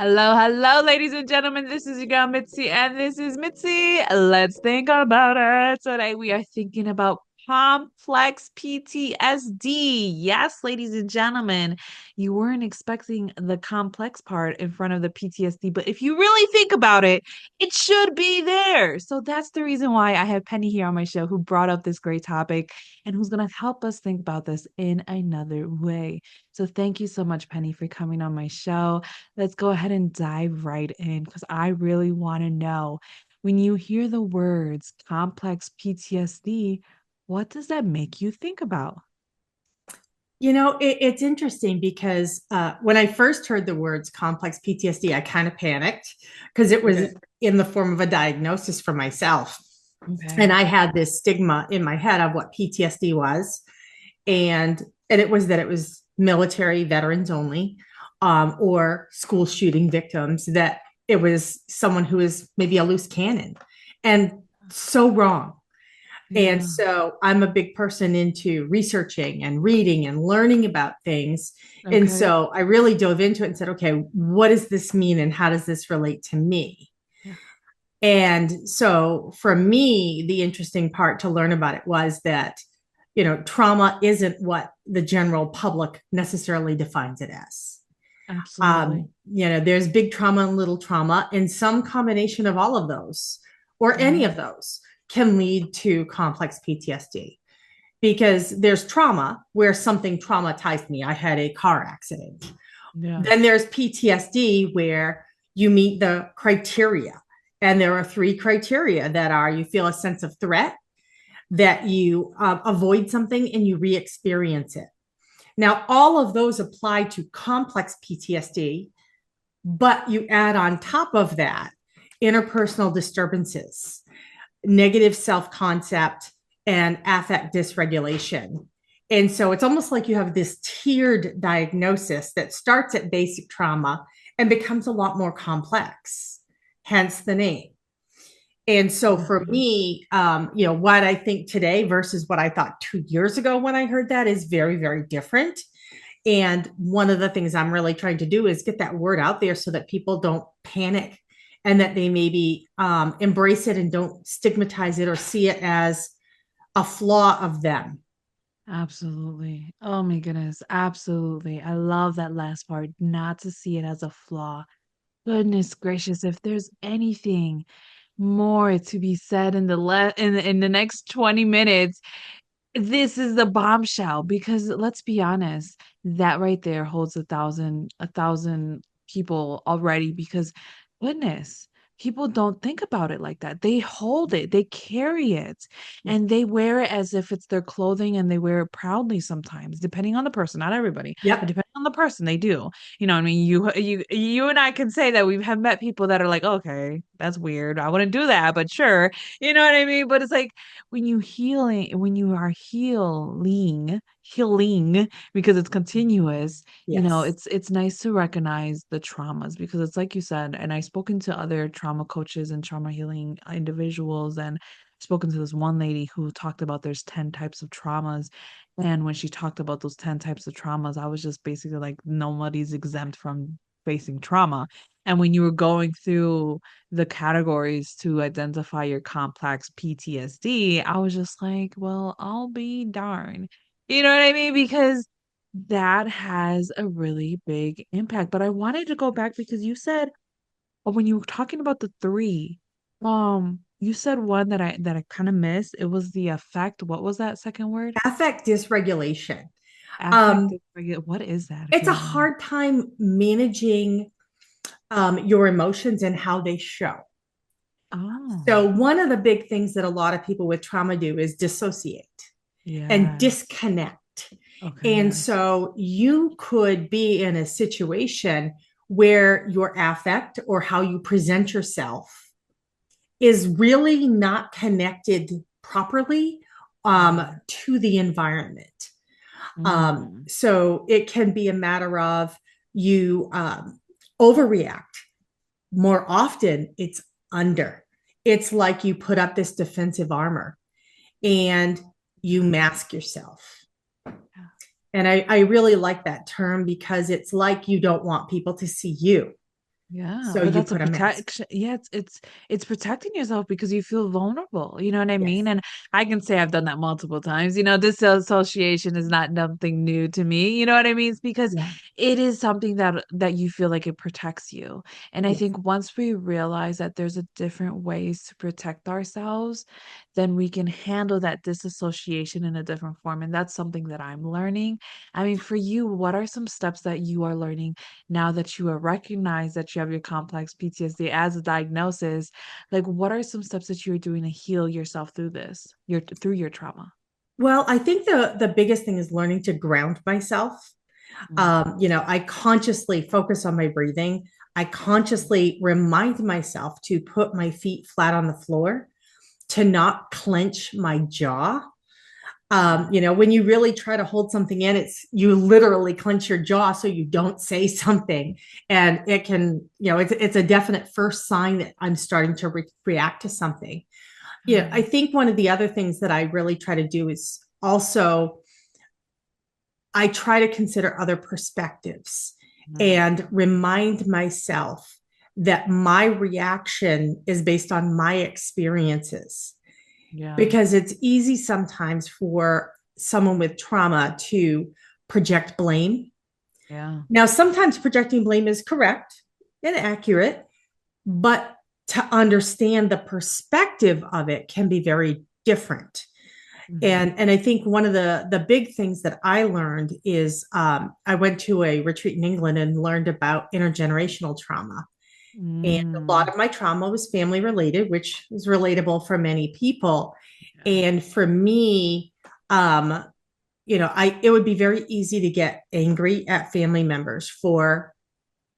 Hello, hello, ladies and gentlemen. This is your girl Mitzi, and this is Mitzi. Let's think about it. Today we are thinking about complex PTSD. Yes, ladies and gentlemen, you weren't expecting the complex part in front of the PTSD, but if you really think about it, it should be there. So that's the reason why I have Penny here on my show who brought up this great topic and who's going to help us think about this in another way. So thank you so much, Penny, for coming on my show. Let's go ahead and dive right in because I really want to know when you hear the words complex PTSD, what does that make you think about? It's interesting because when I first heard the words complex PTSD, I kind of panicked because it was Okay. in the form of a diagnosis for myself. And Okay. I had this stigma in my head of what PTSD was. And it was that it was military veterans only, or school shooting victims, that it was someone who is maybe a loose cannon. And so wrong. And Yeah. so I'm a big person into researching and reading and learning about things. And Okay. so I really dove into it and said, okay, what does this mean and how does this relate to me? Yeah. And so for me, the interesting part to learn about it was that, trauma isn't what the general public necessarily defines it as. Absolutely. There's big trauma and little trauma, and some combination of all of those or any Yeah. of those can lead to complex PTSD because there's trauma where something traumatized me. I had a car accident. Yeah. Then there's PTSD where you meet the criteria. And there are three criteria that are you feel a sense of threat, that you avoid something, and you re experience it. Now, all of those apply to complex PTSD, but you add on top of that interpersonal disturbances, negative self concept, and affect dysregulation. And so it's almost like you have this tiered diagnosis that starts at basic trauma and becomes a lot more complex, hence the name. And so for Mhm. me, what I think today versus what I thought 2 years ago when I heard that is very, very different. And one of the things I'm really trying to do is get that word out there so that people don't panic and that they maybe embrace it and don't stigmatize it or see it as a flaw of them. Absolutely. Oh my goodness. Absolutely. I love that last part, not to see it as a flaw. Goodness gracious, if there's anything more to be said in the next 20 minutes, this is the bombshell because let's be honest, that right there holds a thousand people already because goodness, people don't think about it like that. They hold it, they carry it, and they wear it as if it's their clothing and they wear it proudly sometimes, depending on the person, not everybody, but Yep. depending on the person, they do. You know what I mean? You and I can say that we have met people that are like, okay, that's weird. I wouldn't do that, but sure. You know what I mean? But it's like when you are healing because it's continuous, Yes. it's nice to recognize the traumas because it's like you said, and I've spoken to other trauma coaches and trauma healing individuals and spoken to this one lady who talked about there's 10 types of traumas. And when she talked about those 10 types of traumas, I was just basically like, nobody's exempt from facing trauma. And when you were going through the categories to identify your complex PTSD, I was just like, well, I'll be darned. You know what I mean? Because that has a really big impact. But I wanted to go back because you said when you were talking about the three, you said one that I kind of missed. It was the affect. What was that second word? Affect dysregulation. Affect. Um, What is that, if it's you a don't mind? hard time managing your emotions and how they show. Oh, So, one of the big things that a lot of people with trauma do is dissociate and yeah. disconnect. Okay, And yes. so, you could be in a situation where your affect or how you present yourself is really not connected properly Yeah. to the environment. Mm. So, it can be a matter of you overreact. More often, it's under. It's like you put up this defensive armor and you Yeah. mask yourself. Yeah. And I really like that term because it's like you don't want people to see you. Yeah, So but you that's a put a mask. protection. Yeah, it's protecting yourself because you feel vulnerable. You know what I mean? Yes. And I can say I've done that multiple times. This association is not nothing new to me. You know what I mean? It's because Yeah. it is something that you feel like it protects you. And I Yes. think once we realize that there's a different ways to protect ourselves, then we can handle that disassociation in a different form. And that's something that I'm learning. I mean, for you, what are some steps that you are learning now that you have recognized that you have your complex PTSD as a diagnosis? Like, what are some steps that you're doing to heal yourself through this, through your trauma? Well, I think the biggest thing is learning to ground myself. Mm, I consciously focus on my breathing. I consciously remind myself to put my feet flat on the floor, to not clench my jaw. yeah, When you really try to hold something in, it's you literally clench your jaw so you don't say something, and it can, it's a definite first sign that I'm starting to react to something. I right. think one of the other things that I really try to do is also I try to consider other perspectives Mm, and remind myself that my reaction is based on my experiences, yeah, because it's easy sometimes for someone with trauma to project blame. yeah, Now, sometimes projecting blame is correct and accurate, but to understand the perspective of it can be very different. mhm, And I think one of the big things that I learned is I went to a retreat in England and learned about intergenerational trauma. And a lot mm, of my trauma was family related, which is relatable for many people. yeah, And for me, um, I it would be very easy to get angry at family members for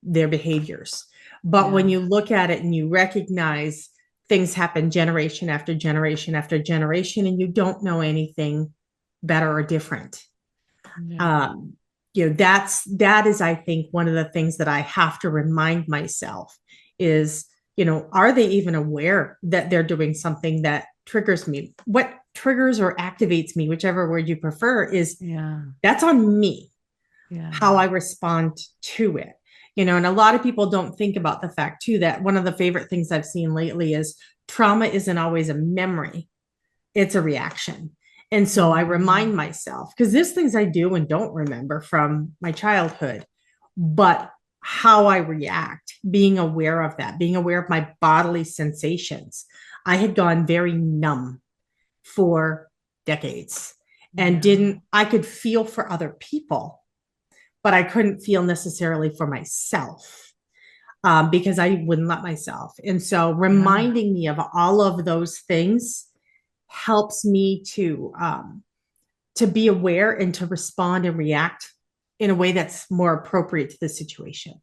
their behaviors. But when yeah, you look at it and you recognize things happen generation after generation after generation, and you don't know anything better or different, yeah, um, that is, I think, one of the things that I have to remind myself is, are they even aware that they're doing something that triggers me? What triggers or activates me, whichever word you prefer, is yeah, that's on me, how yeah, I respond to it. And a lot of people don't think about the fact too that one of the favorite things I've seen lately is trauma isn't always a memory, it's a reaction. And so I remind mm, myself, because there's things I do and don't remember from my childhood, but how I react, being aware of that, being aware of my bodily sensations. I had gone very numb for decades and yeah, I could feel for other people, but I couldn't feel necessarily for myself, because I wouldn't let myself. And so yeah. reminding me of all of those things helps me to be aware and to respond and react in a way that's more appropriate to the situation.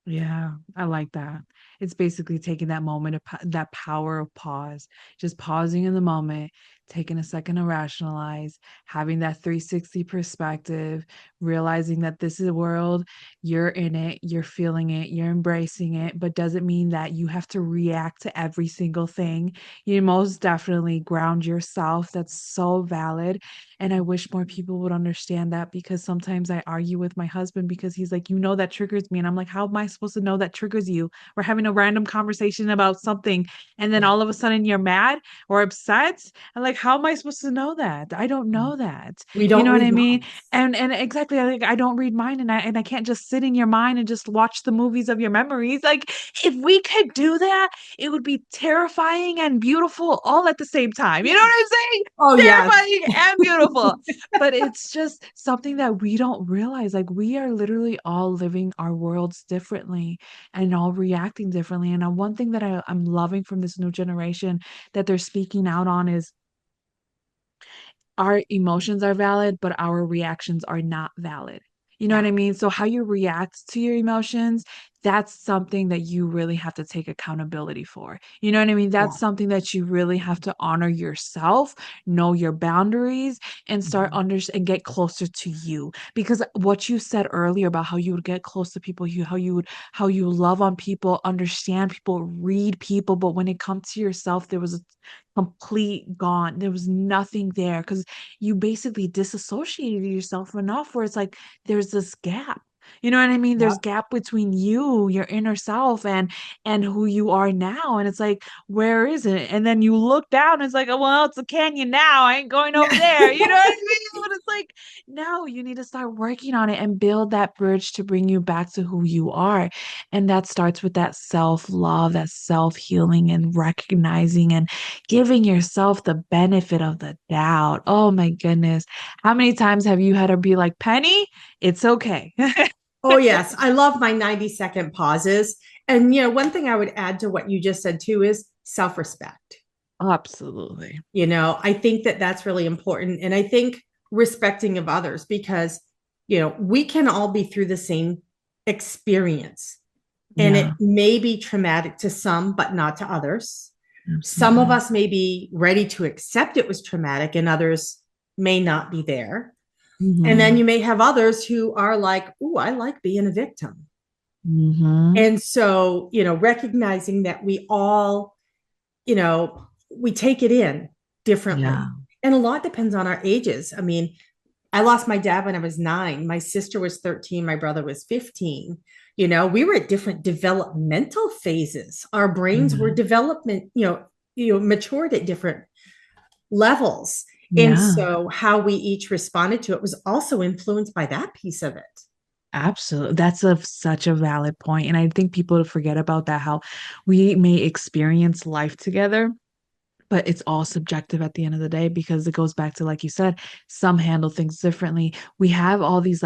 Yeah, I like that. It's basically taking that moment of that power of pause, just pausing in the moment, taking a second to rationalize, having that 360 perspective, realizing that this is a world, you're in it, you're feeling it, you're embracing it, but doesn't mean that you have to react to every single thing. You most definitely ground yourself. That's so valid. And I wish more people would understand that because sometimes I argue with my husband because he's like, that triggers me. And I'm like, how am I supposed to know that triggers you? We're having a random conversation about something. And then Yeah. all of a sudden you're mad or upset. And like, how am I supposed to know that? I don't know that. We You don't know what read I mean? minds. And exactly, like I don't read mine and I can't just sit in your mind and just watch the movies of your memories. Like if we could do that, it would be terrifying and beautiful all at the same time. You know what Yes. I'm saying? Oh, yes. Terrifying and beautiful. But it's just something that we don't realize. Like we are literally all living our worlds differently and all reacting differently. And one thing that I'm loving from this new generation that they're speaking out on is our emotions are valid, but our reactions are not valid. You know what Yeah. I mean? So how you react to your emotions, that's something that you really have to take accountability for. You know what I mean? Yeah. That's something that you really have to honor yourself, know your boundaries, and start Mhm. under and get closer to you. Because what you said earlier about how you would get close to people, how you love on people, understand people, read people, but when it comes to yourself, there was a complete gone. There was nothing there because you basically disassociated yourself enough where it's like there's this gap. You know what I mean? There's Yep. gap between you, your inner self, and who you are now. And it's like, where is it? And then you look down, and it's like, oh, well, it's a canyon now. I ain't going over there. You know what I mean? But it's like, no, you need to start working on it and build that bridge to bring you back to who you are. And that starts with that self-love, that self-healing and recognizing and giving yourself the benefit of the doubt. Oh my goodness. How many times have you had to be like, Penny, it's okay. Oh, yes. I love my 90-second pauses. And, one thing I would add to what you just said too is self respect. Absolutely. I think that that's really important. And I think respecting of others because, we can all be through the same experience and it Yeah, may be traumatic to some, but not to others. Some of absolutely. us may be ready to accept it was traumatic and others may not be there. And then Hmm. you may have others who are like, oh, I like being a victim. Hmm. And so, recognizing that we all, we take it in differently. Yeah. And a lot depends on our ages. I mean, I lost my dad when I was 9. My sister was 13. My brother was 15. We were at different developmental phases. Our brains were Yeah. development, matured at different levels. And Yeah. so how we each responded to it was also influenced by that piece of it. Absolutely. That's such a valid point. And I think people forget about that, how we may experience life together, but it's all subjective at the end of the day because it goes back to, like you said, some handle things differently. We have all these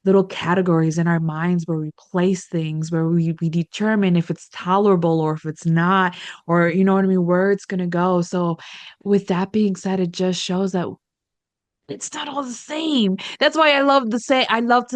little categories in our minds where we place things, where we determine if it's tolerable or if it's not, or you know what I mean, where it's gonna go. So with that being said, it just shows that it's not all the same. That's why I love to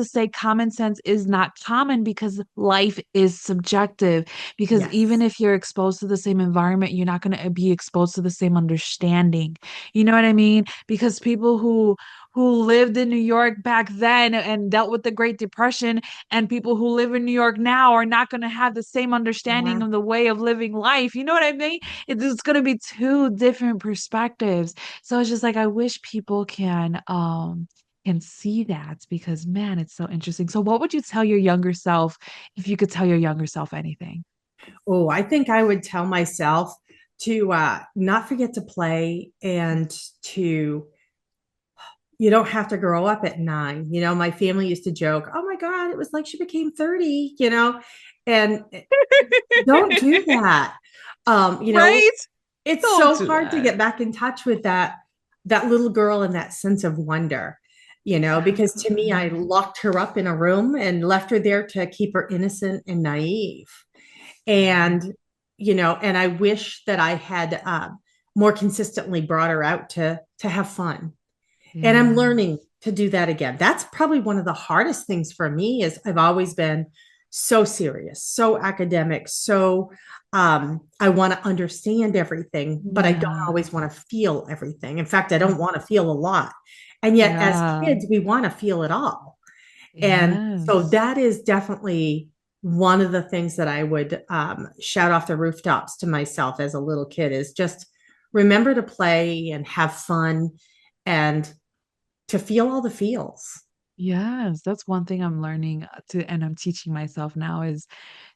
say common sense is not common because life is subjective. Because even Yes. if you're exposed to the same environment, you're not going to be exposed to the same understanding. You know what I mean? Because people who lived in New York back then and dealt with the Great Depression and people who live in New York now are not going to have the same understanding Yeah. of the way of living life. You know what I mean? It's going to be two different perspectives. So it's just like I wish people can see that because man, it's so interesting. So what would you tell your younger self if you could tell your younger self anything? Oh, I think I would tell myself to not forget to play and to, you don't have to grow up at 9. My family used to joke, oh my God, it was like she became 30, and don't do that. Right? It's Don't so do hard to that. get back in touch with that little girl and that sense of wonder, because to me, I Absolutely. locked her up in a room and left her there to keep her innocent and naive. Yeah. And I wish that I had more consistently brought her out to have fun. And I'm Yeah. learning to do that again. That's probably one of the hardest things for me is I've always been so serious, so academic, so I want to understand everything, but I don't Yeah. always want to feel everything. In fact, I don't want to feel a lot. And yet as Yeah. kids, we want to feel it all. And so Yes. that is definitely one of the things that I would shout off the rooftops to myself as a little kid is just remember to play and have fun and to feel all the feels. Yes, that's one thing I'm learning and I'm teaching myself now is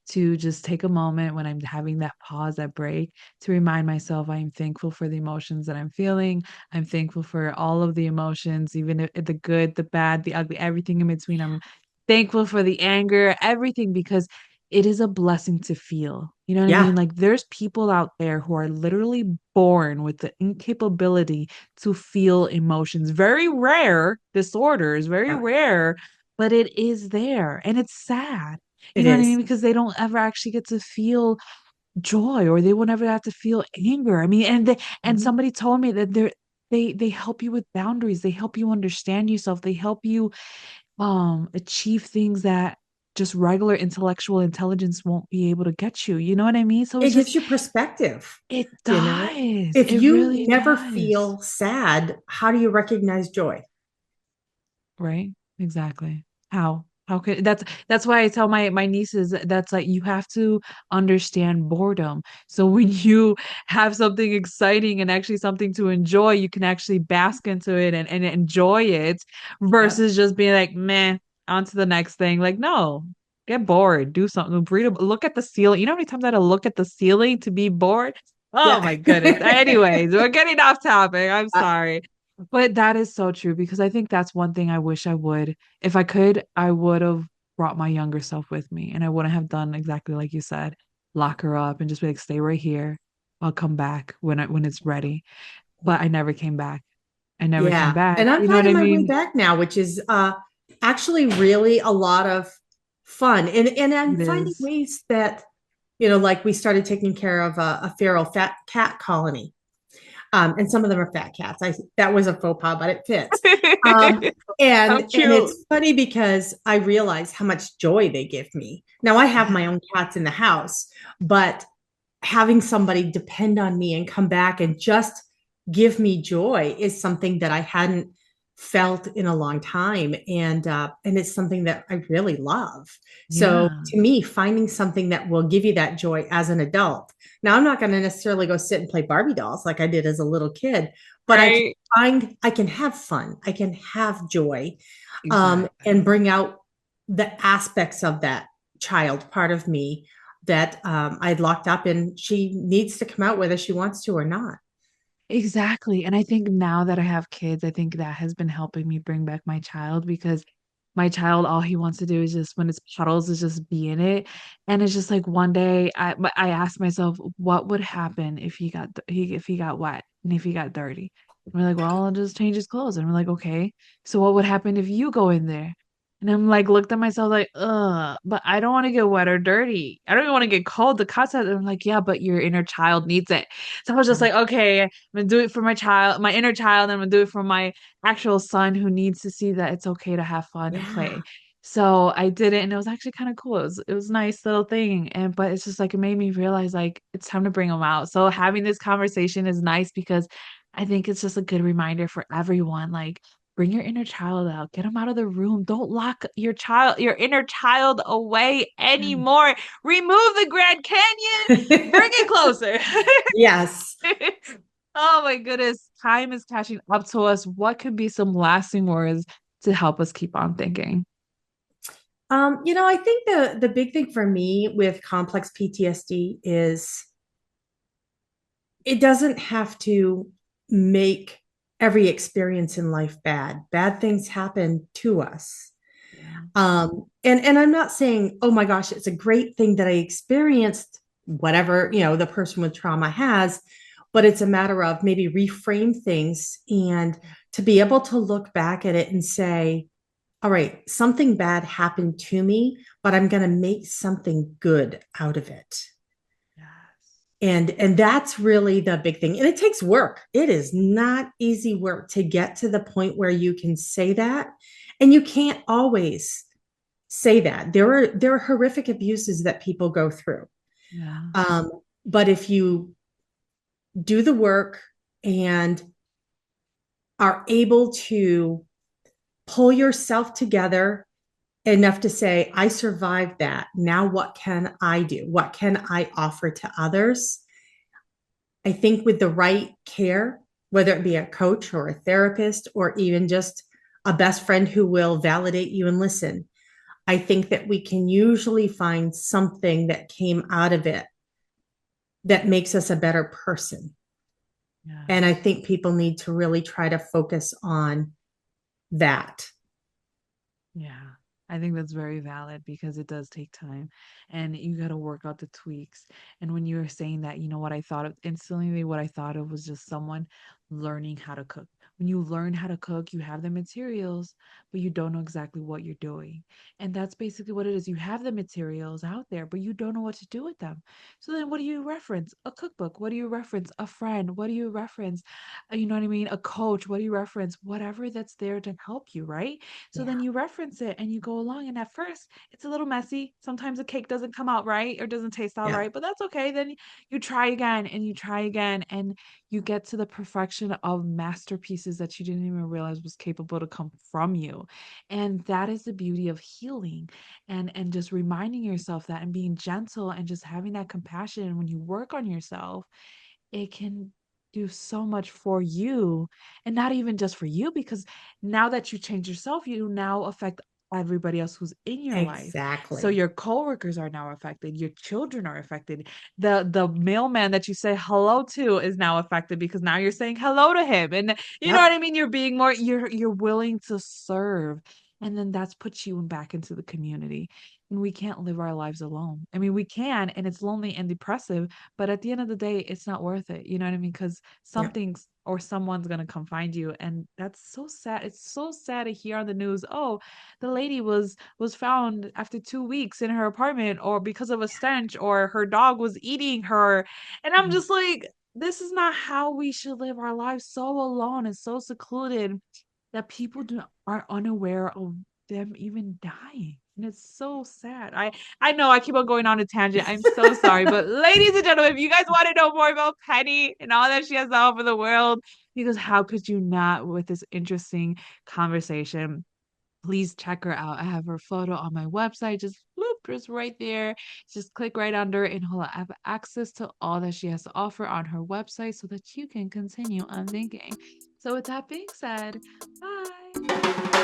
to just take a moment when I'm having that pause, that break, to remind myself I am thankful for the emotions that I'm feeling. I'm thankful for all of the emotions, even the good, the bad, the ugly, everything in between. I'm thankful for the anger, everything, because it is a blessing to feel. You know what I Yeah, mean? Like there's people out there who are literally born with the incapability to feel emotions. Very rare disorders, very yeah, rare, but it is there and it's sad. You it know what I mean? is. Because they don't ever actually get to feel joy or they will never have to feel anger. I mean, and Mhm. somebody told me that they help you with boundaries. They help you understand yourself. They help you achieve things that just regular intellectual intelligence won't be able to get you. You know what I mean? So It it's gives just you perspective. it You know, does. if It you really never does. feel sad, how do you recognize joy? Right? Exactly. How could that's why I tell my nieces that's like you have to understand boredom. So when you have something exciting and actually something to enjoy, you can actually bask into it and enjoy it Yep. versus just being like, meh. on to the next thing. Like, no, get bored, do something, read a look at the ceiling. You know how many times I had to look at the ceiling to be bored? Oh Yeah. my goodness. Anyways, we're getting off topic. I'm sorry. But that is so true because I think that's one thing I wish I would. If I could, I would have brought my younger self with me and I wouldn't have done exactly like you said, lock her up and just be like, stay right here. I'll come back when it's ready. But I never came back. I never came Yeah. back. And I'm You know what I finding my way mean? back now, which is actually really a lot of fun. And I'm It finding is. ways that, like we started taking care of a feral fat cat colony. And some of them are fat cats. That was a faux pas, but it fits. Um, How and cute. it's funny because I realize how much joy they give me. Now I have Yeah. my own cats in the house, but having somebody depend on me and come back and just give me joy is something that I hadn't felt in a long time, and it's something that I really love. So Yeah. to me, finding something that will give you that joy as an adult. Now I'm not going to necessarily go sit and play Barbie dolls like I did as a little kid, but Right. I can have fun, I can have joy, and Exactly. bring out the aspects of that child part of me that I'd locked up, and she needs to come out whether she wants to or not. Exactly. And I think now that I have kids, I think that has been helping me bring back my child because my child, all he wants to do is just when it's puddles, is just be in it. And it's just like one day I asked myself, what would happen if if he got wet and if he got dirty? And we're like, well, I'll just change his clothes. And we're like, okay, so what would happen if you go in there? And I'm like, looked at myself like, but I don't want to get wet or dirty. I don't even want to get cold. The cuts out. And I'm like, yeah, but your inner child needs it. So I was just like, okay, I'm gonna do it for my child, my inner child, and I'm gonna do it for my actual son who needs to see that it's okay to have fun and Yeah. play. So I did it and it was actually kind of cool. It was a nice little thing. And but it's just like it made me realize like it's time to bring them out. So having this conversation is nice because I think it's just a good reminder for everyone. Like bring your inner child out, get them out of the room. Don't lock your inner child away anymore. Remove the Grand Canyon, bring it closer. Yes. Oh my goodness. Time is catching up to us. What could be some lasting words to help us keep on thinking? I think the big thing for me with complex PTSD is it doesn't have to make every experience in life bad. Bad things happen to us. Yeah. And I'm not saying, oh my gosh, it's a great thing that I experienced whatever, the person with trauma has, but it's a matter of maybe reframe things and to be able to look back at it and say, all right, something bad happened to me, but I'm going to make something good out of it. Yes. And that's really the big thing. And it takes work. It is not easy work to get to the point where you can say that. And you can't always say that. There are horrific abuses that people go through. Yeah. Um, but if you do the work and are able to pull yourself together enough to say, I survived that. Now, what can I do? What can I offer to others? I think with the right care, whether it be a coach or a therapist or even just a best friend who will validate you and listen, I think that we can usually find something that came out of it that makes us a better person. And I Yes. think people need to really try to focus on that. Yeah, I think that's very valid because it does take time and you got to work out the tweaks. And when you were saying that, you know what I thought of instantly, what I thought of was just someone learning how to cook. When you learn how to cook, you have the materials, but you don't know exactly what you're doing. And that's basically what it is. You have the materials out there, but you don't know what to do with them. So then what do you reference? A cookbook. What do you reference? A friend. What do you reference? You know what I mean? A coach. What do you reference? Whatever that's there to help you, right? So Yeah. then you reference it and you go along. And at first, it's a little messy. Sometimes the cake doesn't come out right or doesn't taste all Yeah. right, but that's okay. Then you try again and you try again, and you get to the perfection of masterpieces that you didn't even realize was capable to come from you. And that is the beauty of healing and just reminding yourself that and being gentle and just having that compassion when you work on yourself it can do so much for you and not even just for you because now that you change yourself you now affect everybody else who's in your life. So Exactly. your coworkers are now affected, your children are affected. The mailman that you say hello to is now affected because now you're saying hello to him. And you know what Yep. I mean? You're being more you're willing to serve. And then that's puts you back into the community. And we can't live our lives alone. I mean, we can, and it's lonely and depressive, but at the end of the day, it's not worth it. You know what I mean? Because Yep. something's or someone's gonna come find you. And that's so sad. It's so sad to hear on the news, oh, the lady was found after 2 weeks in her apartment or because of a stench or her dog was eating her. And I'm Yeah. just like, this is not how we should live our lives so alone and so secluded that people are unaware of them even dying. And it's so sad. I know I keep on going on a tangent. I'm so sorry. But ladies and gentlemen, if you guys want to know more about Penny and all that she has to offer the world, because how could you not with this interesting conversation? Please check her out. I have her photo on my website. Just bloop, just right there. Just click right under and you'll have access to all that she has to offer on her website so that you can continue on thinking. So with that being said, bye.